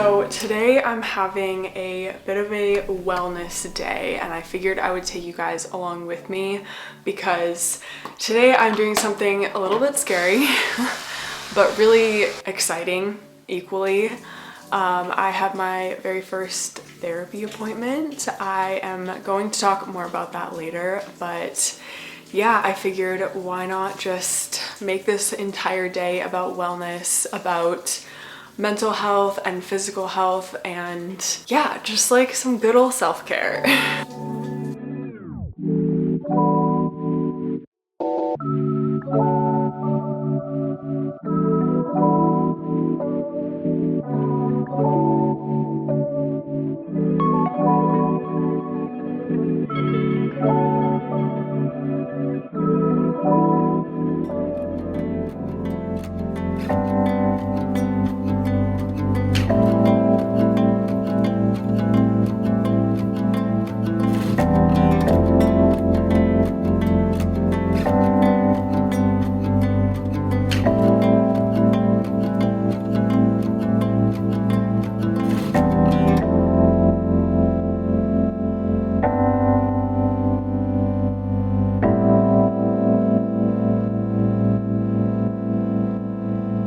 So today I'm having a bit of a wellness day, and I figured I would take you guys along with me because today I'm doing something a little bit scary but really exciting equally. I have my very first therapy appointment. I am going to talk more about that later, but yeah, I figured why not just make this entire day about wellness, about mental health and physical health, and yeah, just like some good old self-care.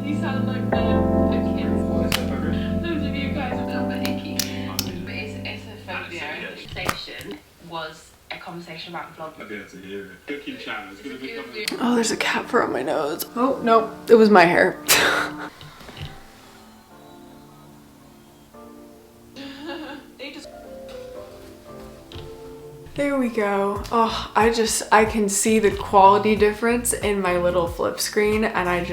You sound like the kids. Those of you guys are not very keen. But it's a phobia. The conversation was a conversation about vlogging. I'd be able to hear it. Cooking channel is going to become... Oh, there's a cat fur on my nose. Oh, no, it was my hair. There we go. Oh, I can see the quality difference in my little flip screen, and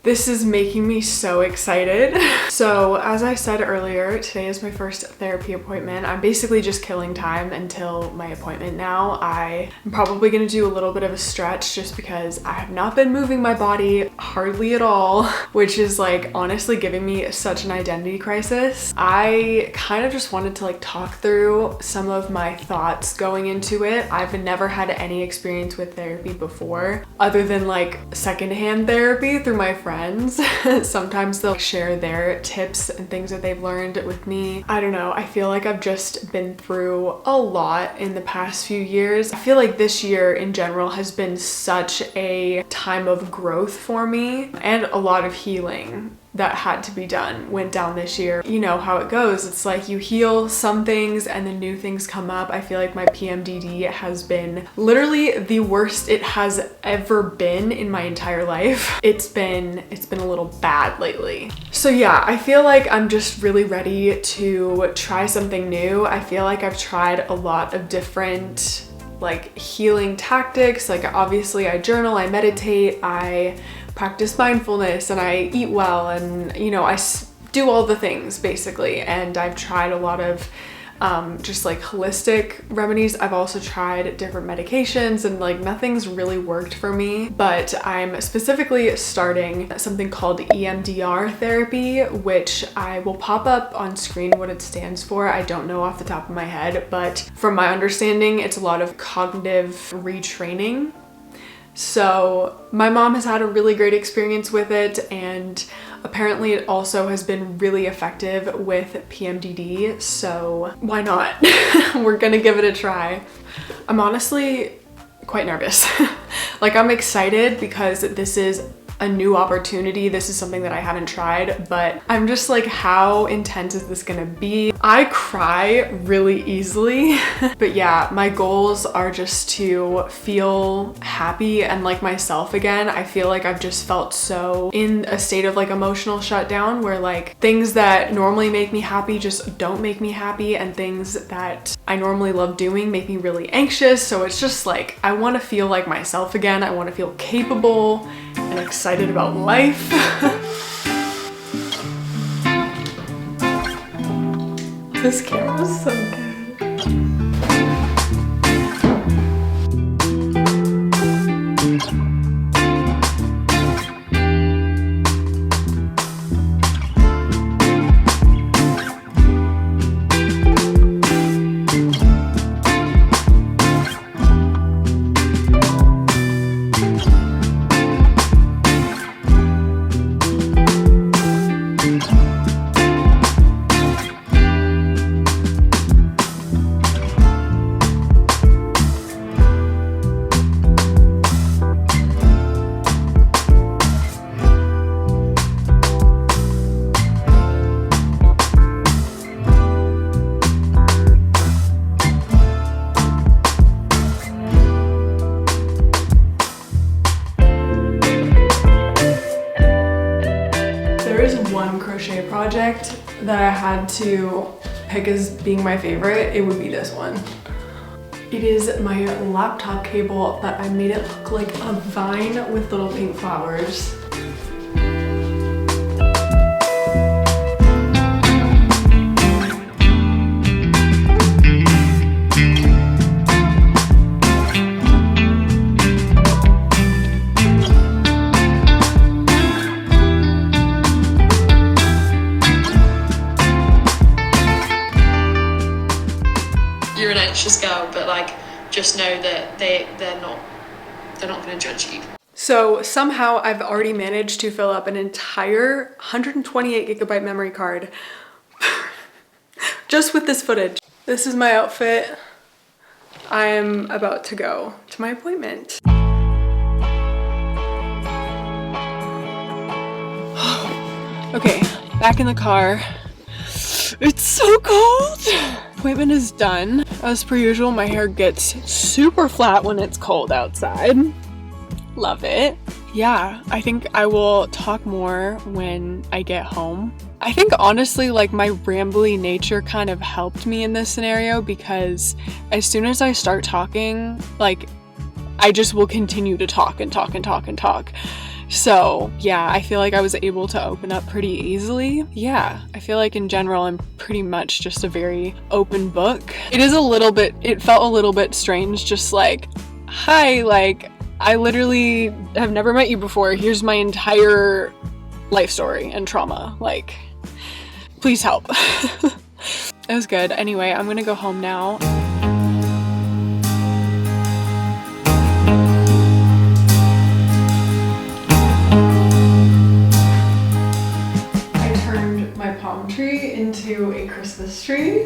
this is making me so excited. So as I said earlier, today is my first therapy appointment. I'm basically just killing time until my appointment now. I am probably gonna do a little bit of a stretch just because I have not been moving my body hardly at all, which is like honestly giving me such an identity crisis. I kind of just wanted to like talk through some of my thoughts going into it. I've never had any experience with therapy before other than like secondhand therapy through my friends. Sometimes they'll share their tips and things that they've learned with me. I don't know, I feel like I've just been through a lot in the past few years. I feel like this year in general has been such a time of growth for me, and a lot of healing that had to be done went down this year. You know how it goes. It's like you heal some things and then new things come up. I feel like my PMDD has been literally the worst it has ever been in my entire life. It's been a little bad lately. So yeah, I feel like I'm just really ready to try something new. I feel like I've tried a lot of different like healing tactics. Like obviously I journal, I meditate, I practice mindfulness, and I eat well, and you know, I do all the things basically. And I've tried a lot of just like holistic remedies. I've also tried different medications, and like nothing's really worked for me. But I'm specifically starting something called EMDR therapy, which I will pop up on screen what it stands for. I don't know off the top of my head, but from my understanding, it's a lot of cognitive retraining. So my mom has had a really great experience with it, and apparently it also has been really effective with PMDD, so why not? We're gonna give it a try. I'm honestly quite nervous. Like I'm excited because this is a new opportunity. This is something that I haven't tried, but I'm just like, how intense is this gonna be? I cry really easily. But yeah, my goals are just to feel happy and like myself again. I feel like I've just felt so in a state of like emotional shutdown where like things that normally make me happy just don't make me happy, and things that I normally love doing make me really anxious. So it's just like, I wanna feel like myself again. I wanna feel capable and excited about life. This camera's so good. one crochet project that I had to pick as being my favorite, it would be this one. It is my laptop cable, but I made it look like a vine with little pink flowers. You're an anxious girl, but like just know that they're not going to judge you. So somehow I've already managed to fill up an entire 128 gigabyte memory card just with this footage. This is my outfit. I am about to go to my appointment. Okay, back in the car. It's so cold. Appointment is done. As per usual, my hair gets super flat when it's cold outside. Love it. Yeah, I think I will talk more when I get home. I think honestly, like, my rambly nature kind of helped me in this scenario, because as soon as I start talking, like, I just will continue to talk and talk and talk and talk. So yeah, I feel like I was able to open up pretty easily. Yeah, I feel like in general, I'm pretty much just a very open book. It felt a little bit strange, just like, hi, like, I literally have never met you before. Here's my entire life story and trauma. Like, please help. It was good. Anyway, I'm gonna go home now. Tree into a Christmas tree,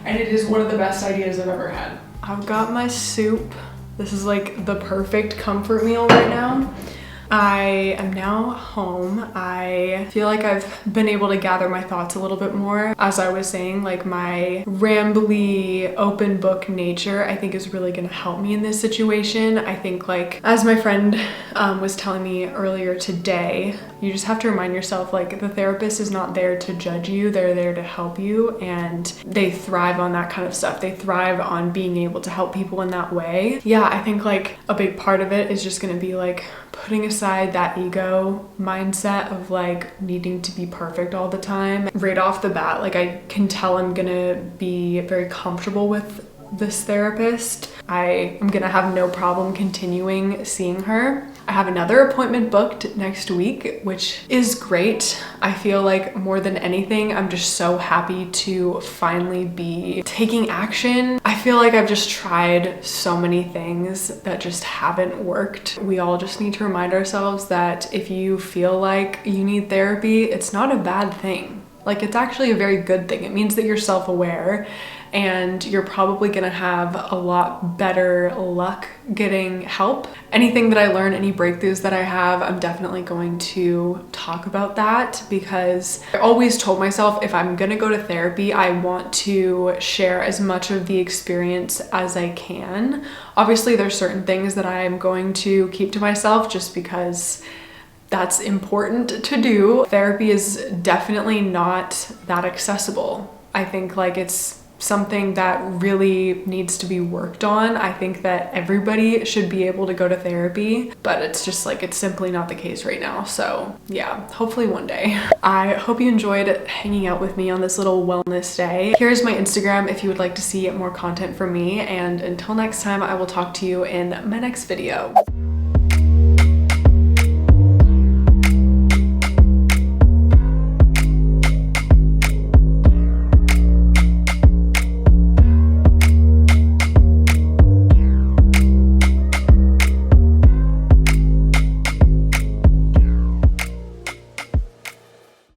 and it is one of the best ideas I've ever had. I've got my soup. This is like the perfect comfort meal right now. I am now home. I feel like I've been able to gather my thoughts a little bit more. As I was saying, like, my rambly, open book nature, I think, is really gonna help me in this situation. I think, like, as my friend was telling me earlier today, you just have to remind yourself, like, the therapist is not there to judge you, they're there to help you, and they thrive on that kind of stuff. They thrive on being able to help people in that way. Yeah, I think, like, a big part of it is just gonna be, like, putting aside that ego mindset of, like, needing to be perfect all the time. Right off the bat, like, I can tell I'm gonna be very comfortable with this therapist. I am gonna have no problem continuing seeing her. I have another appointment booked next week, which is great. I feel like more than anything, I'm just so happy to finally be taking action. I feel like I've just tried so many things that just haven't worked. We all just need to remind ourselves that if you feel like you need therapy, it's not a bad thing. Like, it's actually a very good thing. It means that you're self-aware, and you're probably gonna have a lot better luck getting help. Anything that I learn, any breakthroughs that I have, I'm definitely going to talk about that, because I always told myself if I'm gonna go to therapy, I want to share as much of the experience as I can. Obviously, there's certain things that I'm going to keep to myself just because that's important to do. Therapy is definitely not that accessible. I think, like, it's something that really needs to be worked on. I think that everybody should be able to go to therapy, but it's just like, it's simply not the case right now. So yeah, hopefully one day. I hope you enjoyed hanging out with me on this little wellness day. Here's my Instagram if you would like to see more content from me, and until next time, I will talk to you in my next video.